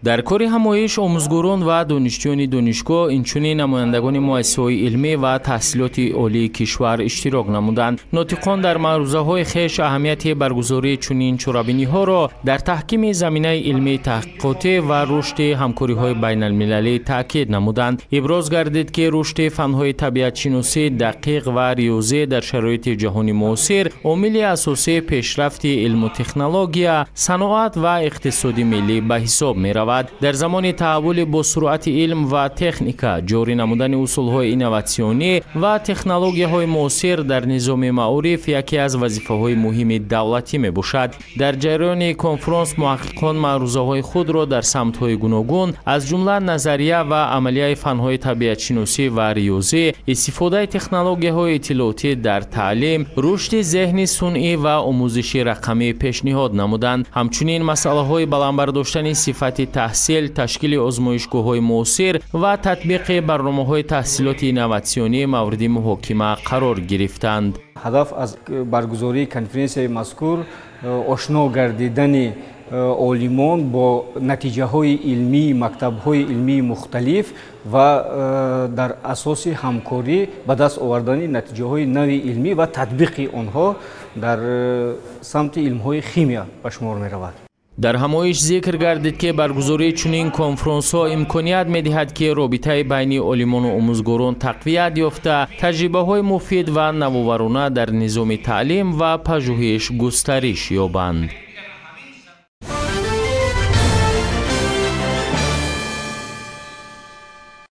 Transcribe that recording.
در کاری همایش آموزگاران و دانشجویان دانشگاه اینچنین نمایندگان مؤسسه‌های علمی و تحصیلات عالی کشور اشتراک نمودند. ناطقان در معروضه‌های خویش اهمیت برگزاری چنین چرابینی‌ها را در تحکیم زمینه علمی تحقیقاتی و رشد همکاری‌های بین‌المللی تاکید نمودند. ابراز گردید که رشد فن‌های طبیعت شناسی دقیق و ریاضی در شرایط جهانی معاصر عامل اساسی پیشرفت علم و تکنولوژی، صنعت و اقتصاد ملی به حساب می‌رود. در زمان تحول با سرعت علم و تکنیک، جاری نمودن اصول‌های اینوواسیونی و تکنولوژی‌های معاصر در نظام معارف یکی از وظیفه‌های مهم دولتی میباشد. در جریان کنفرانس محققان معروضه‌های خود را در سمت‌های گوناگون از جمله نظریه و عملیه فن‌های طبیعت شناسی و ریاضی، استفاده تکنولوژی‌های اطلاعاتی در تعلیم، رشد ذهن صنعی و آموزش رقمی پیشنهاد نمودند. همچنین مسائل بلندبرداشتن صفت تحصیل، تشکیل آزمایشگاه‌های معاصر و تطبیق برنامه‌های تحصیلات اینوواسیونی مورد محاکمه قرار گرفتند. هدف از برگزاری کنفرانس مذکور آشنا گردیدن عالمان با نتیجه‌های علمی مکتب‌های علمی مختلف و در اساس همکاری به دست آوردن نتیجه‌های نوی علمی و تطبیق آنها در سمت علم‌های شیمیا به شمار می‌رود. در همایش ذکر گردید که برگزاری چنین کنفرانس ها امکانیت می‌دهد که رابطه بین عالمان و آموزگاران تقویت یافته، تجربه‌های مفید و نوآورانه در نظام تعلیم و پژوهش گسترش یابند.